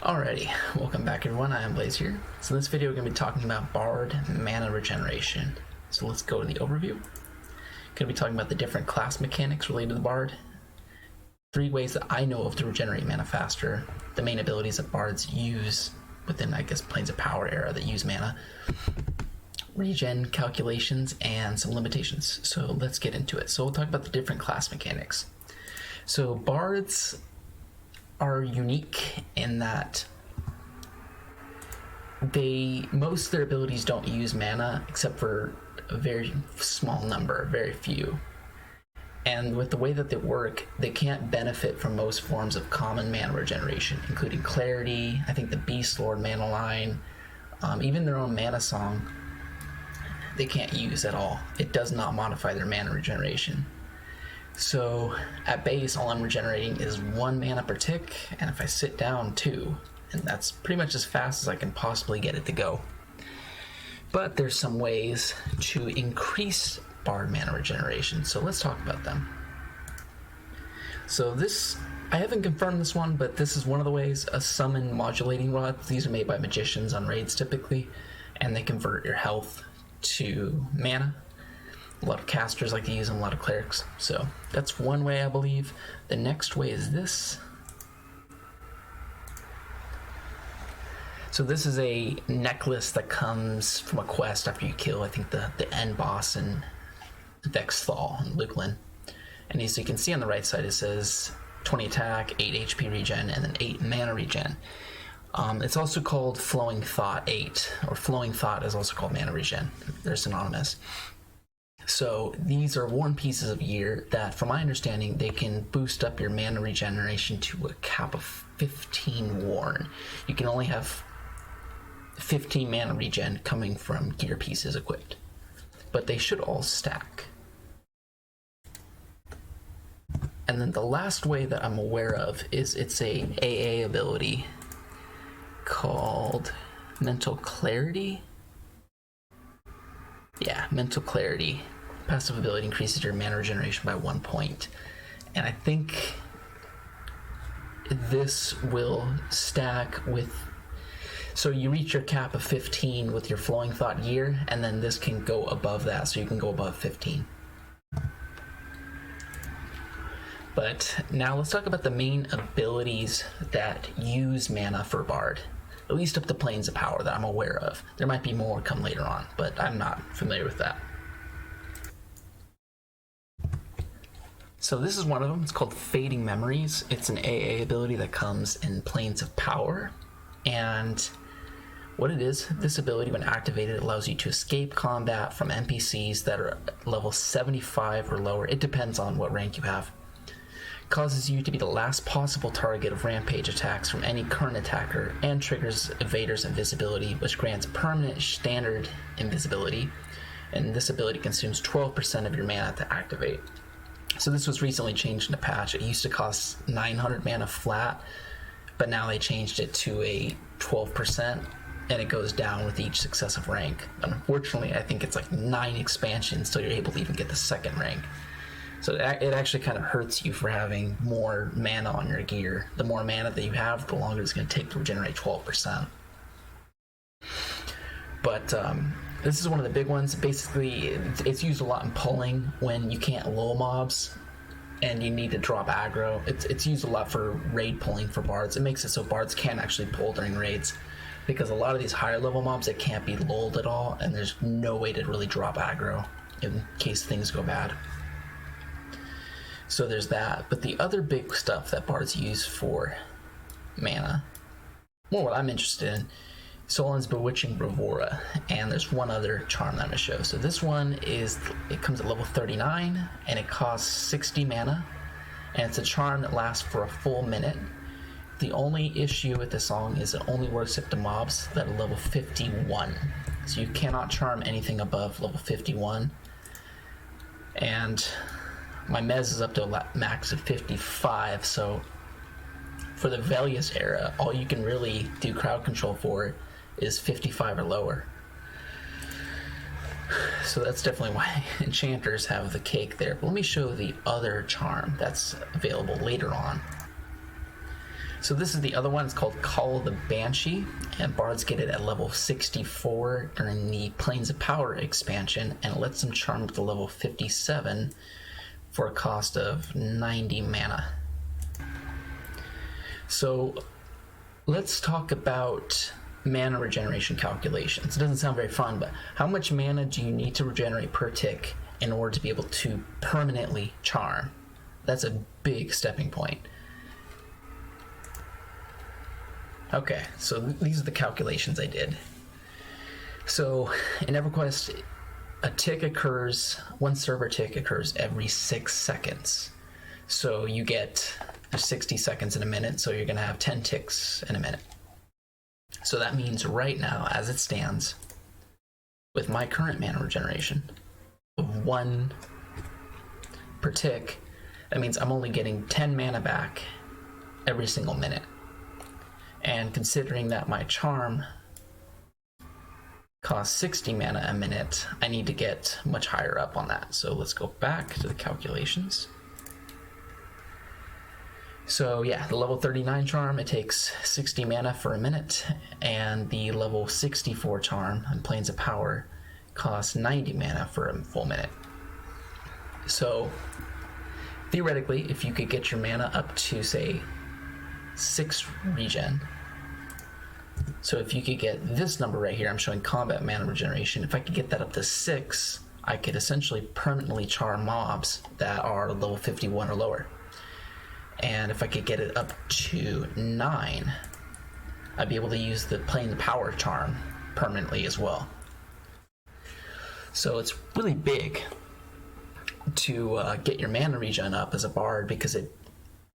Alrighty, welcome back everyone, I am Blaze here. So in this video we're going to be talking about Bard mana regeneration. So let's go to the overview. Going to be talking about the different class mechanics related to the Bard. 3 ways that I know of to regenerate mana faster. The main abilities that Bards use within, I guess, Planes of Power era that use mana. Regen calculations and some limitations. So let's get into it. So we'll talk about the different class mechanics. So Bards are unique in that most of their abilities don't use mana except for a very small number, very few. And with the way that they work, they can't benefit from most forms of common mana regeneration, including Clarity, I think the Beast Lord mana line, even their own mana song, they can't use at all. It does not modify their mana regeneration. So at base, all I'm regenerating is 1 mana per tick, and if I sit down, 2. And that's pretty much as fast as I can possibly get it to go. But there's some ways to increase Bard mana regeneration, so let's talk about them. So this, I haven't confirmed this one, but this is one of the ways. A summon modulating rods. These are made by magicians on raids typically, and they convert your health to mana. A lot of casters like to use them, a lot of clerics. So that's one way, I believe. The next way is this. So this is a necklace that comes from a quest after you kill, I think, the end boss in Vexthal and Lukelin. And as you can see on the right side, it says 20 attack, 8 HP regen, and then 8 mana regen. It's also called Flowing Thought 8, or Flowing Thought is also called mana regen. They're synonymous. So these are worn pieces of gear that, from my understanding, they can boost up your mana regeneration to a cap of 15 worn. You can only have 15 mana regen coming from gear pieces equipped, but they should all stack. And then the last way that I'm aware of is it's a AA ability called Mental Clarity. Yeah, Mental Clarity. Passive ability increases your mana regeneration by 1 point. And I think this will stack with... So you reach your cap of 15 with your Flowing Thought gear, and then this can go above that, so you can go above 15. But now let's talk about the main abilities that use mana for Bard. At least up to Planes of Power that I'm aware of. There might be more come later on, but I'm not familiar with that. So this is one of them. It's called Fading Memories. It's an AA ability that comes in Planes of Power. And what it is, this ability, when activated, allows you to escape combat from NPCs that are level 75 or lower. It depends on what rank you have. Causes you to be the last possible target of rampage attacks from any current attacker, and triggers Evader's Invisibility, which grants permanent standard invisibility, and this ability consumes 12% of your mana to activate. So this was recently changed in a patch. It used to cost 900 mana flat, but now they changed it to a 12%, and it goes down with each successive rank. Unfortunately, I think it's like 9 expansions till you're able to even get the 2nd rank. So it actually kind of hurts you for having more mana on your gear. The more mana that you have, the longer it's going to take to regenerate 12%. But this is one of the big ones. Basically, it's used a lot in pulling when you can't lull mobs and you need to drop aggro. It's used a lot for raid pulling for Bards. It makes it so Bards can't actually pull during raids, because a lot of these higher level mobs, they can't be lulled at all, and there's no way to really drop aggro in case things go bad. So there's that. But the other big stuff that Bards use for mana, more what I'm interested in, Solon's Bewitching Bravura, and there's one other charm that I'm going to show. So this one is, it comes at level 39, and it costs 60 mana, and it's a charm that lasts for a full minute. The only issue with this song is it only works if the mobs that are level 51. So you cannot charm anything above level 51. And my mez is up to a max of 55, so for the Velius era, all you can really do crowd control for is 55 or lower. So that's definitely why enchanters have the cake there. But let me show the other charm that's available later on. So this is the other one. It's called Call of the Banshee, and bards get it at level 64 during the Planes of Power expansion, and it lets them charm to level 57 for a cost of 90 mana. So let's talk about mana regeneration calculations. It doesn't sound very fun, but how much mana do you need to regenerate per tick in order to be able to permanently charm? That's a big stepping point. Okay, so these are the calculations I did. So in EverQuest, one server tick occurs every 6 seconds. So you get 60 seconds in a minute, so you're going to have 10 ticks in a minute. So that means right now, as it stands, with my current mana regeneration of 1 per tick, that means I'm only getting 10 mana back every single minute. And considering that my charm costs 60 mana a minute, I need to get much higher up on that. So let's go back to the calculations. So yeah, the level 39 charm, it takes 60 mana for a minute, and the level 64 charm on Planes of Power costs 90 mana for a full minute. So theoretically, if you could get your mana up to, say, 6 regen, so if you could get this number right here, I'm showing combat mana regeneration, if I could get that up to 6, I could essentially permanently charm mobs that are level 51 or lower. And if I could get it up to 9, I'd be able to use the Plane the Power charm permanently as well. So it's really big to get your mana regen up as a bard, because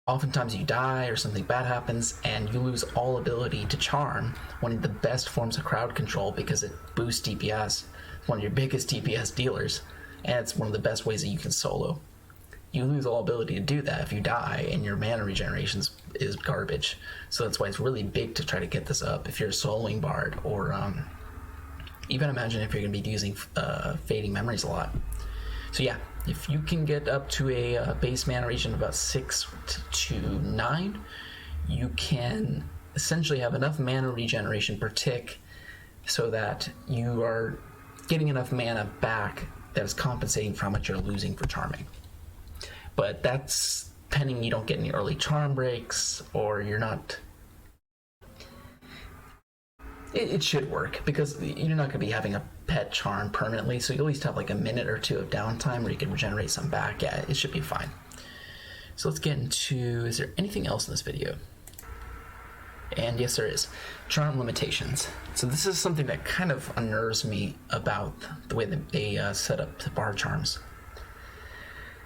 oftentimes you die or something bad happens and you lose all ability to charm, one of the best forms of crowd control, because it boosts DPS. It's one of your biggest DPS dealers, and it's one of the best ways that you can solo. You lose all ability to do that if you die, and your mana regeneration is garbage. So that's why it's really big to try to get this up if you're a soloing bard, or even imagine if you're going to be using fading memories a lot. So yeah, if you can get up to a base mana regen of about 6 to 9, you can essentially have enough mana regeneration per tick so that you are getting enough mana back that is compensating for how much you're losing for charming. But that's pending you don't get any early charm breaks, or you're not... It should work, because you're not going to be having a pet charm permanently, so you at least have like a minute or two of downtime where you can regenerate some back. Yeah, it should be fine. So let's get into, is there anything else in this video? And yes, there is. Charm limitations. So this is something that kind of unnerves me about the way that they set up the bard charms.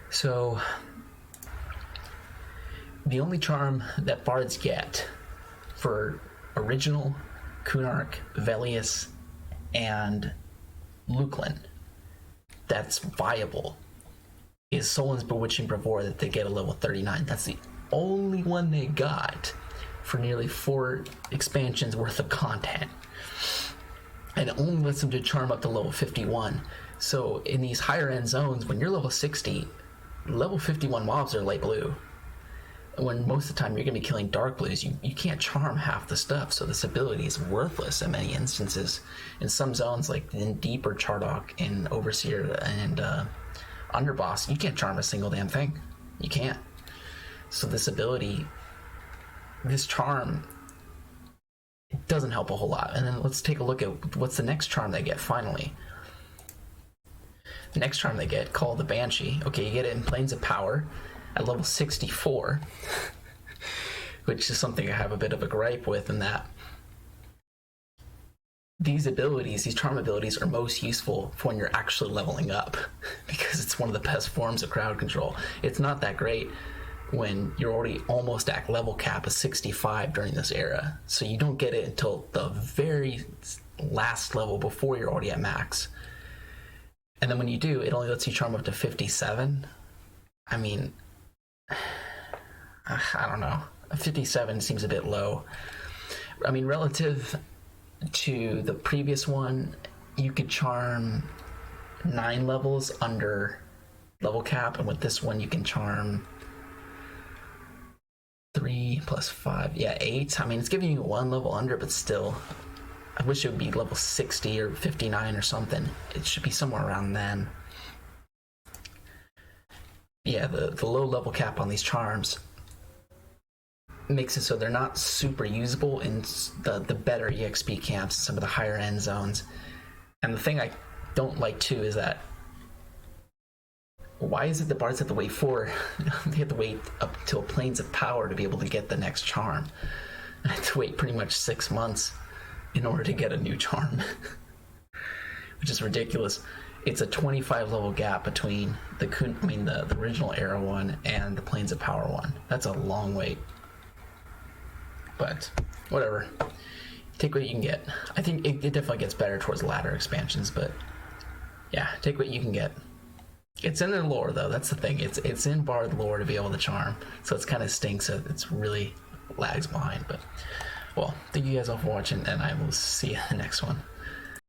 So the only charm that bards get for original, Kunark, Velius, and Luklin that's viable is Solon's Bewitching Bravura that they get at level 39. That's the only one they got for nearly 4 expansions worth of content. And it only lets them to charm up to level 51. So in these higher end zones, when you're level 60, level 51 mobs are light blue. When most of the time you're going to be killing dark blues, you can't charm half the stuff, so this ability is worthless in many instances. In some zones, like in Deep or Chardok, in Overseer and Underboss, you can't charm a single damn thing. You can't. So this ability, this charm, it doesn't help a whole lot. And then let's take a look at what's the next charm they get finally. The next charm they get, called the Banshee. Okay, you get it in Planes of Power at level 64, which is something I have a bit of a gripe with, in that these abilities, these charm abilities, are most useful for when you're actually leveling up, because it's one of the best forms of crowd control. It's not that great when you're already almost at level cap of 65 during this era, so you don't get it until the very last level before you're already at max. And then when you do, it only lets you charm up to 57. I mean, I don't know. 57 seems a bit low. I mean, relative to the previous one, you could charm 9 levels under level cap, and with this one you can charm the 3 plus 5, yeah, 8. I mean, it's giving you 1 level under, but still, I wish it would be level 60 or 59 or something. It should be somewhere around then. Yeah, the low level cap on these charms makes it so they're not super usable in the better EXP camps, some of the higher end zones. And the thing I don't like too is that, why is it the bards have to wait they have to wait up till Plains of Power to be able to get the next charm? I have to wait pretty much 6 months in order to get a new charm, which is ridiculous. It's a 25 level gap between the original Era one and the Plains of Power one. That's a long wait. But whatever. Take what you can get. I think it definitely gets better towards the latter expansions, but yeah, take what you can get. It's in their lore though, that's the thing. It's in Bard lore to be able to charm, so it's kind of stinks that it's really lags behind. But well, thank you guys all for watching, and I will see you in the next one.